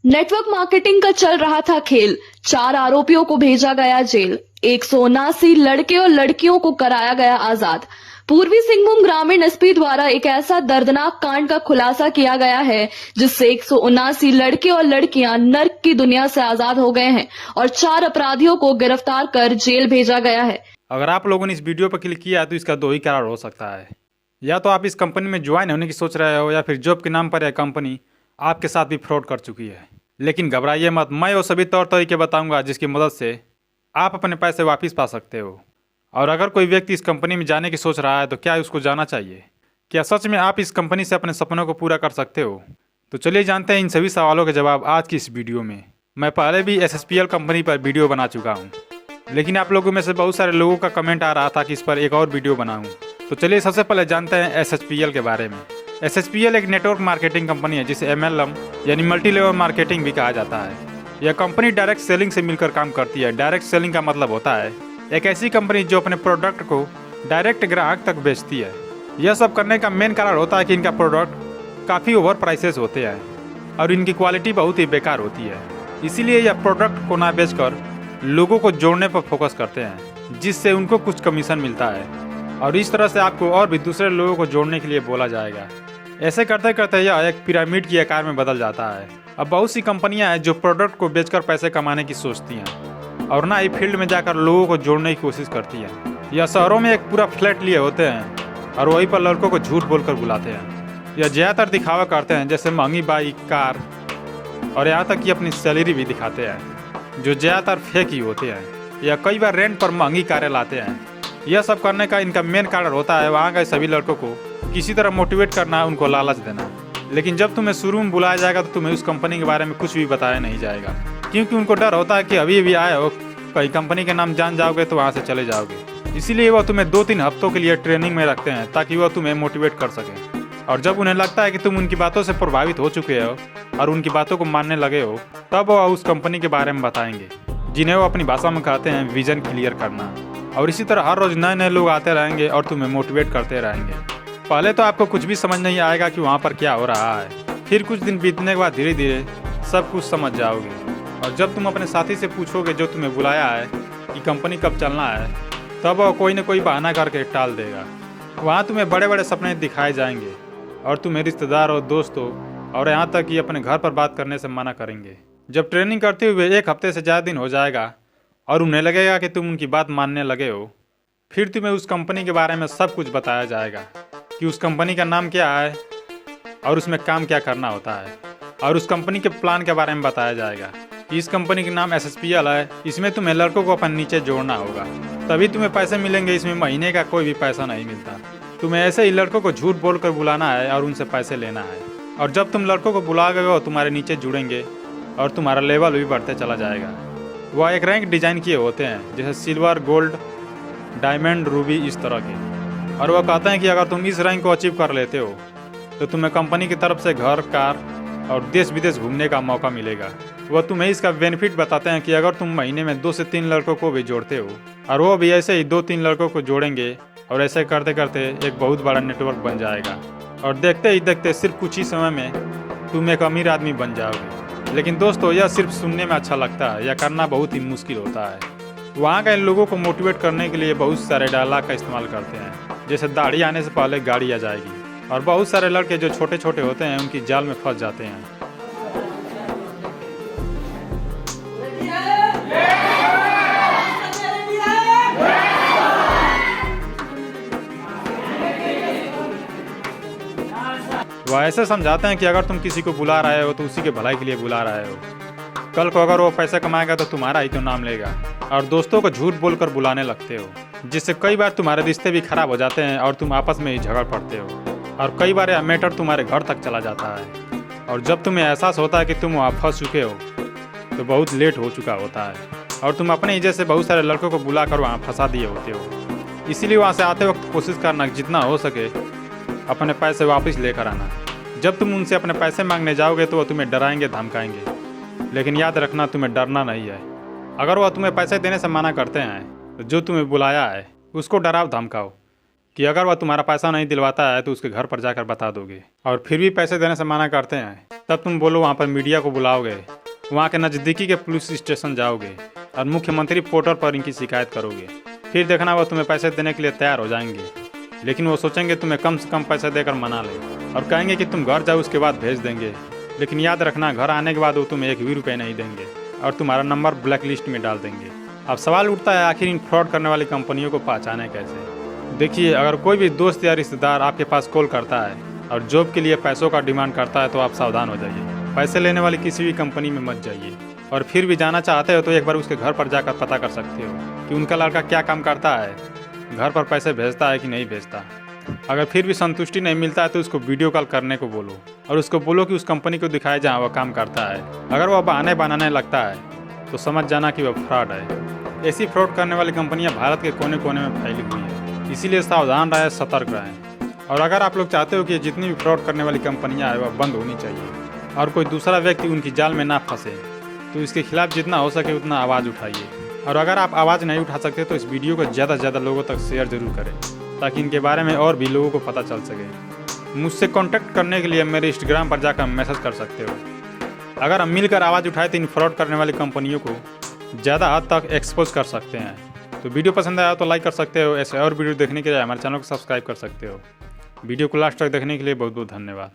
Network marketing का चल रहा था खेल, 4 आरोपियों को भेजा गया जेल, 179 लड़के और लड़कियों को कराया गया आजाद। पूर्वी सिंहभूम ग्रामीण एसपी द्वारा एक ऐसा दर्दनाक कांड का खुलासा किया गया है जिससे 179 लड़के और लड़कियां नर्क की दुनिया से आजाद हो गए हैं और 4 अपराधियों को गिरफ्तार कर जेल भेजा गया है। अगर आप लोगों ने इस वीडियो पर क्लिक किया है तो इसका दो ही कारण हो सकता है। या तो आप इस कंपनी में ज्वाइन होने की सोच रहे हो या फिर जॉब के नाम पर यह कंपनी आपके साथ भी फ्रॉड कर चुकी है। लेकिन घबराइए मत, मैं वो सभी तौर तरीके बताऊंगा जिसकी मदद से आप अपने पैसे वापस पा सकते हो। और अगर कोई व्यक्ति इस कंपनी में जाने की सोच रहा है तो क्या उसको जाना चाहिए? क्या सच में आप इस कंपनी से अपने सपनों को पूरा कर सकते हो? तो चलिए जानते हैं इन सभी सवालों के जवाब आज की इस वीडियो में। मैं पहले भी SSPL कंपनी पर वीडियो बना चुका हूँ, लेकिन आप लोगों में से बहुत सारे लोगों का कमेंट आ रहा था कि इस पर एक और वीडियो बनाऊं। तो चलिए सबसे पहले जानते हैं SSPL के बारे में। SSPL एक नेटवर्क मार्केटिंग कंपनी है जिसे MLM यानी मल्टी लेवल मार्केटिंग भी कहा जाता है। यह कंपनी डायरेक्ट सेलिंग से मिलकर काम करती है। डायरेक्ट सेलिंग का मतलब होता है एक ऐसी कंपनी जो अपने प्रोडक्ट को डायरेक्ट ग्राहक तक बेचती है। यह सब करने का मेन कारण होता है कि इनका प्रोडक्ट काफ़ी ओवर प्राइसेस होते हैं और इनकी क्वालिटी बहुत ही बेकार होती है। इसीलिए यह प्रोडक्ट को ना बेचकर लोगों को जोड़ने पर फोकस करते हैं, जिससे उनको कुछ कमीशन मिलता है और इस तरह से आपको और भी दूसरे लोगों को जोड़ने के लिए बोला जाएगा। ऐसे करते करते यह एक पिरामिड की आकार में बदल जाता है। अब बहुत सी कंपनियां हैं जो प्रोडक्ट को बेचकर पैसे कमाने की सोचती हैं और ना ही फील्ड में जाकर लोगों को जोड़ने की कोशिश करती हैं। यह शहरों में एक पूरा फ्लैट लिए होते हैं और वहीं पर लड़कों को झूठ बोलकर बुलाते हैं। यह ज़्यादातर दिखावा करते हैं, जैसे महंगी बाइक, कार और यहाँ तक कि अपनी सैलरी भी दिखाते हैं, जो ज़्यादातर फेक ही होते हैं, या कई बार रेंट पर महंगी कारें लाते हैं। यह सब करने का इनका मेन कारण होता है वहाँ गए सभी लड़कों को किसी तरह मोटिवेट करना, उनको लालच देना। लेकिन जब तुम्हें शुरू में बुलाया जाएगा तो तुम्हें उस कंपनी के बारे में कुछ भी बताया नहीं जाएगा, क्योंकि उनको डर होता है कि अभी अभी आए हो, कहीं कंपनी के नाम जान जाओगे तो वहाँ से चले जाओगे। इसीलिए वह तुम्हें 2-3 हफ्तों के लिए ट्रेनिंग में रखते हैं ताकि वह तुम्हें मोटिवेट कर सकें। और जब उन्हें लगता है कि तुम उनकी बातों से प्रभावित हो चुके हो और उनकी बातों को मानने लगे हो, तब वह उस कंपनी के बारे में बताएंगे, जिन्हें वो अपनी भाषा में कहते हैं विजन क्लियर करना। और इसी तरह हर रोज़ नए नए लोग आते रहेंगे और तुम्हें मोटिवेट करते रहेंगे। पहले तो आपको कुछ भी समझ नहीं आएगा कि वहाँ पर क्या हो रहा है, फिर कुछ दिन बीतने के बाद धीरे धीरे सब कुछ समझ जाओगे। और जब तुम अपने साथी से पूछोगे जो तुम्हें बुलाया है कि कंपनी कब चलना है, तब वह कोई न कोई बहाना करके टाल देगा। वहाँ तुम्हें बड़े बड़े सपने दिखाए जाएंगे और तुम्हें रिश्तेदारों, दोस्तों और यहाँ तक कि अपने घर पर बात करने से मना करेंगे। जब ट्रेनिंग करते हुए 1 हफ्ते से ज़्यादा दिन हो जाएगा और उन्हें लगेगा कि तुम उनकी बात मानने लगे हो, फिर तुम्हें उस कंपनी के बारे में सब कुछ बताया जाएगा कि उस कंपनी का नाम क्या है और उसमें काम क्या करना होता है। और उस कंपनी के प्लान के बारे में बताया जाएगा कि इस कंपनी का नाम SSPL है, इसमें तुम्हें लड़कों को अपन नीचे जोड़ना होगा, तभी तुम्हें पैसे मिलेंगे। इसमें महीने का कोई भी पैसा नहीं मिलता। तुम्हें ऐसे ही लड़कों को झूठ बोलकर बुलाना है और उनसे पैसे लेना है। और जब तुम लड़कों को बुला गए हो, तुम्हारे नीचे जुड़ेंगे और तुम्हारा लेवल भी बढ़ते चला जाएगा। वह एक रैंक डिजाइन किए होते हैं, जैसे सिल्वर, गोल्ड, डायमंड, रूबी, इस तरह के। और वह कहते हैं कि अगर तुम इस रैंक को अचीव कर लेते हो तो तुम्हें कंपनी की तरफ से घर, कार और देश विदेश घूमने का मौका मिलेगा। वह तुम्हें इसका बेनिफिट बताते हैं कि अगर तुम महीने में 2 से 3 लड़कों को भी जोड़ते हो और वो भी ऐसे ही 2-3 लड़कों को जोड़ेंगे और ऐसे करते करते एक बहुत बड़ा नेटवर्क बन जाएगा। और देखते ही देखते सिर्फ कुछ ही समय में तुम एक अमीर आदमी बन जाओगे। लेकिन दोस्तों, यह सिर्फ सुनने में अच्छा लगता है, यह करना बहुत ही मुश्किल होता है। वहाँ के लोगों को मोटिवेट करने के लिए बहुत सारे डायलॉग का इस्तेमाल करते हैं, जैसे दाढ़ी आने से पहले गाड़ी आ जाएगी। और बहुत सारे लड़के जो छोटे छोटे होते हैं उनकी जाल में फंस जाते हैं। वह ऐसे समझाते हैं कि अगर तुम किसी को बुला रहे हो तो उसी के भलाई के लिए बुला रहे हो। कल को अगर वो पैसा कमाएगा तो तुम्हारा ही तो नाम लेगा। और दोस्तों को झूठ बोलकर बुलाने लगते हो, जिससे कई बार तुम्हारे रिश्ते भी खराब हो जाते हैं और तुम आपस में ही झगड़ पड़ते हो। और कई बार यह मैटर तुम्हारे घर तक चला जाता है। और जब तुम्हें एहसास होता है कि तुम वहाँ फंस चुके हो तो बहुत लेट हो चुका होता है और तुम अपने ही जैसे बहुत सारे लड़कों को बुलाकर वहाँ फंसा दिए होते हो। इसीलिए वहाँ से आते वक्त कोशिश करना जितना हो सके अपने पैसे वापस लेकर आना। जब तुम उनसे अपने पैसे मांगने जाओगे तो वह तुम्हें डराएंगे, धमकाएंगे, लेकिन याद रखना तुम्हें डरना नहीं है। अगर वह तुम्हें पैसे देने से मना करते हैं तो जो तुम्हें बुलाया है उसको डराओ, धमकाओ कि अगर वह तुम्हारा पैसा नहीं दिलवाता है तो उसके घर पर जाकर बता दोगे। और फिर भी पैसे देने से मना करते हैं तब तुम बोलो वहाँ पर मीडिया को बुलाओगे वहाँ के नज़दीकी के पुलिस स्टेशन जाओगे और मुख्यमंत्री पोर्टल पर इनकी शिकायत करोगे। फिर देखना वो तुम्हें पैसे देने के लिए तैयार हो जाएंगे, लेकिन वो सोचेंगे तुम्हें कम से कम पैसे देकर मना ले और कहेंगे कि तुम घर जाओ, उसके बाद भेज देंगे। लेकिन याद रखना, घर आने के बाद वो तुम्हें 1 भी रुपये नहीं देंगे और तुम्हारा नंबर ब्लैक लिस्ट में डाल देंगे। अब सवाल उठता है, आखिर इन फ्रॉड करने वाली कंपनियों को पहचाने कैसे? देखिए, अगर कोई भी दोस्त या रिश्तेदार आपके पास कॉल करता है और जॉब के लिए पैसों का डिमांड करता है तो आप सावधान हो जाइए। पैसे लेने वाली किसी भी कंपनी में मत जाइए, और फिर भी जाना चाहते हो तो एक बार उसके घर पर जाकर पता कर सकते हो कि उनका लड़का क्या काम करता है, घर पर पैसे भेजता है कि नहीं भेजता। अगर फिर भी संतुष्टि नहीं मिलता है तो उसको वीडियो कॉल करने को बोलो और उसको बोलो कि उस कंपनी को दिखाए जहाँ वह काम करता है। अगर वह बहाने बनाने लगता है तो समझ जाना कि वह फ्रॉड है। ऐसी फ्रॉड करने वाली कंपनियां भारत के कोने कोने में फैली हुई है, इसीलिए सावधान रहें, सतर्क रहें। और अगर आप लोग चाहते हो कि जितनी भी फ्रॉड करने वाली कंपनियां हैं वह बंद होनी चाहिए और कोई दूसरा व्यक्ति उनकी जाल में ना फंसे, तो इसके खिलाफ जितना हो सके उतना आवाज़ उठाइए। और अगर आप आवाज़ नहीं उठा सकते तो इस वीडियो को ज़्यादा से ज़्यादा लोगों तक शेयर जरूर करें, ताकि इनके बारे में और भी लोगों को पता चल सके। मुझसे कांटेक्ट करने के लिए मेरे इंस्टाग्राम पर जाकर मैसेज कर सकते हो। अगर हम मिलकर आवाज़ उठाए तो इन फ्रॉड करने वाली कंपनियों को ज़्यादा हद तक एक्सपोज कर सकते हैं। तो वीडियो पसंद आया तो लाइक कर सकते हो। ऐसे और वीडियो देखने के लिए हमारे चैनल को सब्सक्राइब कर सकते हो। वीडियो को लास्ट तक देखने के लिए बहुत बहुत धन्यवाद।